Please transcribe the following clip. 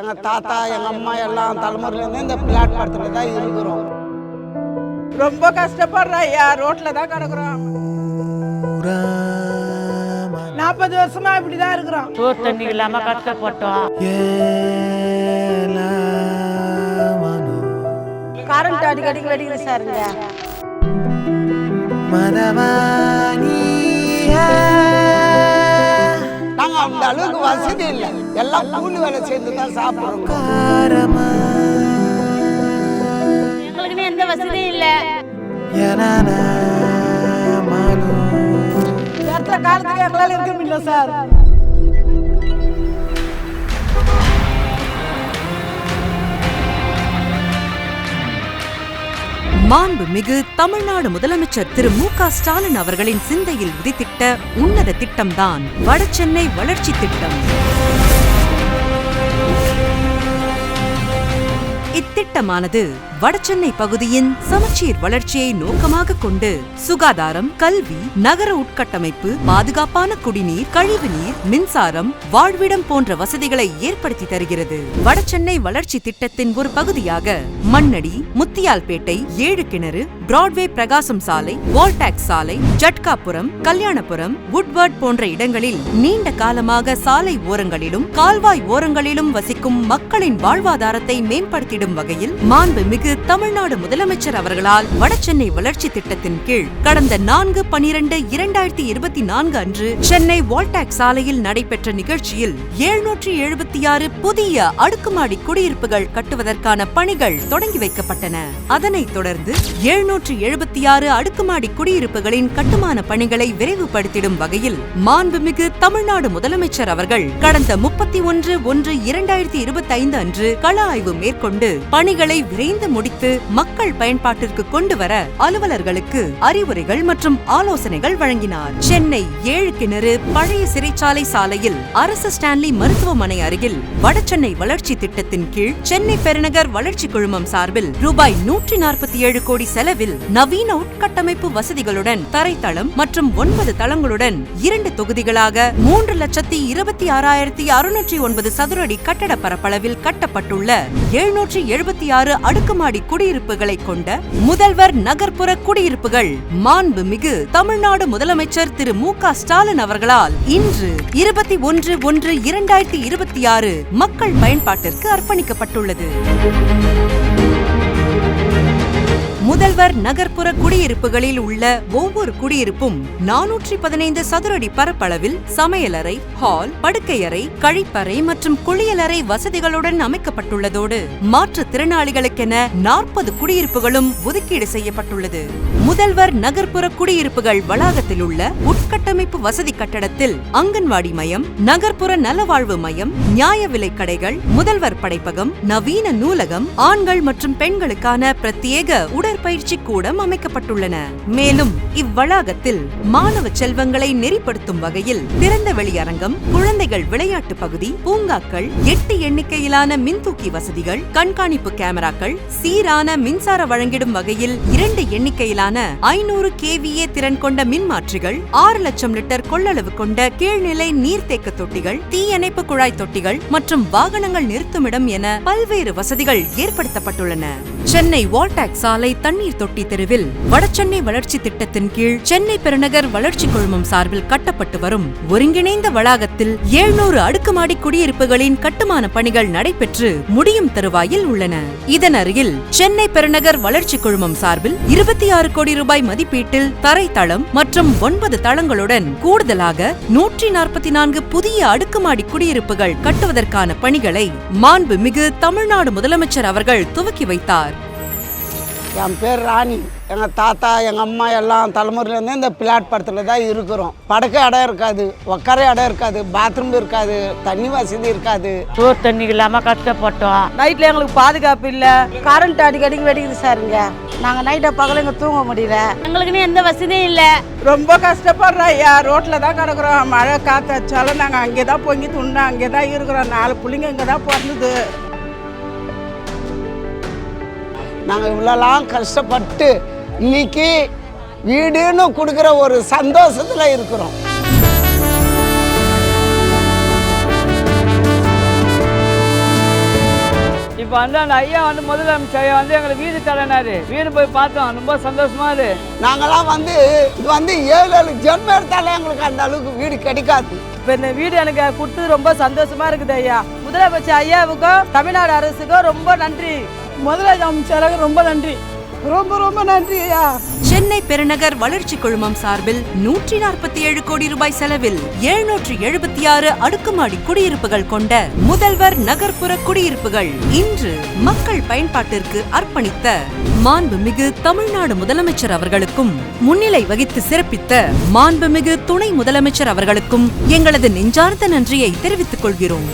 எங்கள் தாத்தா எங்கள் அம்மா எல்லாம் தலைமுறையிலேருந்து இந்த பிளாட்பாரத்தில் தான் இருக்கிறோம். ரொம்ப கஷ்டப்படுறோம் ஐயா, ரோட்டில் தான் கிடக்குறோம். 40 வருஷமா இப்படிதான் இருக்கிறோம். சோறு தண்ணி இல்லாம கஷ்டப்பட்டோம். கரண்ட் அடிக்கடிக்கு வெடிக்குது சாருங்க. நாங்கள் அந்த அளவுக்கு வசதி இல்லை, எல்லாம் கூலி வேலை செய்து தான் சாப்பிட்றோம். எங்களுக்கு எந்த வசதியும் இல்லை. காலத்துக்கு எங்களால் இருக்க முடியல சார். மாண்புமிகு தமிழ்நாடு முதலமைச்சர் திரு மு.க. ஸ்டாலின் அவர்களின் சிந்தையில் உதித்திட்ட உன்னத திட்டம்தான் வடசென்னை வளர்ச்சி திட்டம். இத்திட்டமானது வடசென்னை பகுதியின் சமச்சீர் வளர்ச்சியை நோக்கமாக கொண்டு சுகாதாரம், கல்வி, நகர உட்கட்டமைப்பு, பாதுகாப்பான குடிநீர், கழிவுநீர், மின்சாரம், வாழ்விடம் போன்ற வசதிகளை ஏற்படுத்தி தருகிறது. வடசென்னை வளர்ச்சி திட்டத்தின் ஒரு பகுதியாக மண்ணடி, முத்தியால்பேட்டை, 7 கிணறு, பிராட்வே பிரகாசம் சாலை, வால்டாக்ஸ் சாலை, ஜட்காபுரம், கல்யாணபுரம், வுட்வர்ட் போன்ற இடங்களில் நீண்ட காலமாக சாலை ஓரங்களிலும் கால்வாய் ஓரங்களிலும் வசிக்கும் மக்களின் வாழ்வாதாரத்தை மேம்படுத்திடும் வகையில் மாண்புமிகு தமிழ்நாடு முதலமைச்சர் அவர்களால் வடசென்னை வளர்ச்சி திட்டத்தின் கீழ் கடந்த 4/12/2024 அன்று சென்னை வால்டாக்ஸ் சாலையில் நடைபெற்ற நிகழ்ச்சியில் 776 புதிய அடுக்குமாடி குடியிருப்புகள் கட்டுவதற்கான பணிகள் தொடங்கி வைக்கப்பட்டன. அதனைத் தொடர்ந்து 776 அடுக்குமாடி குடியிருப்புகளின் கட்டுமான பணிகளை விரைவுபடுத்திடும் வகையில் மாண்புமிகு தமிழ்நாடு முதலமைச்சர் அவர்கள் கடந்த 31/1/2025 அன்று கள ஆய்வு மேற்கொண்டு பணிகளை விரைந்து முடித்து மக்கள் பயன்பாட்டிற்கு கொண்டு வர அலுவலர்களுக்கு அறிவுரைகள் மற்றும் ஆலோசனைகள் வழங்கினார். சென்னை 7 கிணறு பழைய சிறைச்சாலை சாலையில் அரசு ஸ்டான்லி மருத்துவமனை அருகில் வடசென்னை வளர்ச்சி திட்டத்தின் கீழ் சென்னை பெருநகர் வளர்ச்சி குழுமம் சார்பில் ரூபாய் 147 கோடி செலவில் நவீன உட்கட்டமைப்பு வசதிகளுடன் தரைத்தளம் மற்றும் 9 தளங்களுடன் 2 தொகுதிகளாக 3,26,609 சதுர அடி கட்டட பரப்பளவில் கட்டப்பட்டுள்ள 776 அடுக்குமாடி குடியிருப்புகளை கொண்ட முதல்வர் நகர்ப்புற குடியிருப்புகள் மாண்புமிகு தமிழ்நாடு முதலமைச்சர் திரு மு.க. ஸ்டாலின் அவர்களால் இன்று 21/1/2026 மக்கள் பயன்பாட்டிற்கு அர்ப்பணிக்கப்பட்டுள்ளது. முதல்வர் நகர்ப்புற குடியிருப்புகளில் உள்ள ஒவ்வொரு குடியிருப்பும் 415 சதுர அடி பரப்பளவில் சமையலறை, ஹால், படுக்கையறை, கழிப்பறை மற்றும் குளியலறை வசதிகளுடன் அமைக்கப்பட்டுள்ளதோடு மாற்றுத்திறனாளிகளுக்கென 40 குடியிருப்புகளும் ஒதுக்கீடு செய்யப்பட்டுள்ளது. முதல்வர் நகர்ப்புற குடியிருப்புகள் வளாகத்தில் உள்ள உட்கட்டமைப்பு வசதி கட்டடத்தில் அங்கன்வாடி மையம், நகர்ப்புற நலவாழ்வு மையம், நியாய விலை கடைகள், முதல்வர் படைப்பகம், நவீன நூலகம், ஆண்கள் மற்றும் பெண்களுக்கான பிரத்யேக உடற்பயிற்சி கூடம் அமைக்கப்பட்டுள்ளன. மேலும் இவ்வளாகத்தில் மாணவ செல்வங்களை நெறிப்படுத்தும் வகையில் திறந்த வெளி அரங்கம், குழந்தைகள் விளையாட்டு பகுதி, பூங்காக்கள், 8 எண்ணிக்கையிலான மின்தூக்கி வசதிகள், கண்காணிப்பு கேமராக்கள், சீரான மின்சார வழங்கிடும் வகையில் 2 எண்ணிக்கையிலான 500 kVA திறன் கொண்ட மின்மாற்றிகள், 6 லட்சம் லிட்டர் கொள்ளளவு கொண்ட கீழ்நிலை நீர்த்தேக்க தொட்டிகள், தீயணைப்பு குழாய் தொட்டிகள் மற்றும் வாகனங்கள் நிறுத்துமிடம் என பல்வேறு வசதிகள் ஏற்படுத்தப்பட்டுள்ளன. சென்னை வால்டாக்ஸ் சாலை தண்ணீர் தொட்டி தெருவில் வடசென்னை வளர்ச்சி திட்டத்தின் கீழ் சென்னை பெருநகர் வளர்ச்சி குழுமம் சார்பில் கட்டப்பட்டு வரும் ஒருங்கிணைந்த வளாகத்தில் 700 அடுக்குமாடி குடியிருப்புகளின் கட்டுமான பணிகள் நடைபெற்று முடியும் தருவாயில் உள்ளன. இதன் அருகில் சென்னை பெருநகர் வளர்ச்சி குழுமம் சார்பில் 26 கோடி ரூபாய் மதிப்பீட்டில் தரைத்தளம் மற்றும் 9 தளங்களுடன் கூடுதலாக 144 புதிய அடுக்குமாடி குடியிருப்புகள் கட்டுவதற்கான பணிகளை மாண்புமிகு தமிழ்நாடு முதலமைச்சர் அவர்கள் துவக்கி வைத்தார். என் பேர் ராணி. எங்கள் தாத்தா எங்கள் அம்மா எல்லாம் தலைமுறையிலேருந்து இந்த பிளாட்பாரத்தில் தான் இருக்கிறோம். படுக்கை இடம் இருக்காது, உட்கார இடம் இருக்காது, பாத்ரூம் இருக்காது, தண்ணி வசதி இருக்காது. சோறு தண்ணி இல்லாம கஷ்டப்பட்டோம். நைட்ல எங்களுக்கு பாதுகாப்பு இல்ல, கரண்ட் அடிக்கடிக்கு வெடிக்குது சாருங்க. நாங்க நைட்டை பகல இங்க தூங்க முடியல. எங்களுக்கு எந்த வசதியும் இல்லை. ரொம்ப கஷ்டப்படுறோம் ஐயா, ரோட்டில் தான் கிடக்குறோம். மழை காற்று அடிச்சாலும் நாங்கள் அங்கே தான் பொங்கி துண்ணோம், அங்கே தான் இருக்கிறோம். 4 பிள்ளைங்க இங்கே தான் பிறந்தது. நாங்கள் இவ்வளோலாம் கஷ்டப்பட்டு இன்னைக்கு வீடுன்னு கொடுக்குற ஒரு சந்தோஷத்தில் இருக்கிறோம். வந்து அந்த ஐயா வந்து முதலமைச்சர் ஐயா வந்து எங்களுக்கு வீடு தரனாரு. வீடு போய் பார்த்தோம், ரொம்ப சந்தோஷமா இருக்கு. நாங்களாம் இது 7 ஜென்மம் எடுத்தாலே எங்களுக்கு அந்த அளவுக்கு வீடு கிடைக்காது. இப்போ இந்த வீடு எனக்கு கொடுத்து ரொம்ப சந்தோஷமா இருக்குது ஐயா. முதலமைச்சர் ஐயாவுக்கும் தமிழ்நாடு அரசுக்கும் ரொம்ப நன்றி. முதலமைச்சருக்கு ரொம்ப நன்றி, ரொம்ப ரொம்ப நன்றி ஐயா. சென்னை பெருநகர் வளர்ச்சி குழுமம் சார்பில் 147 கோடி ரூபாய் செலவில் 776 அடுக்குமாடி குடியிருப்புகள் கொண்ட முதல்வர் நகர்ப்புற குடியிருப்புகள் இன்று மக்கள் பயன்பாட்டிற்கு அர்ப்பணித்த மாண்புமிகு தமிழ்நாடு முதலமைச்சர் அவர்களுக்கும் முன்னிலை வகித்து சிறப்பித்த மாண்புமிகு துணை முதலமைச்சர் அவர்களுக்கும் எங்களது நெஞ்சார்ந்த நன்றியை தெரிவித்துக் கொள்கிறோம்.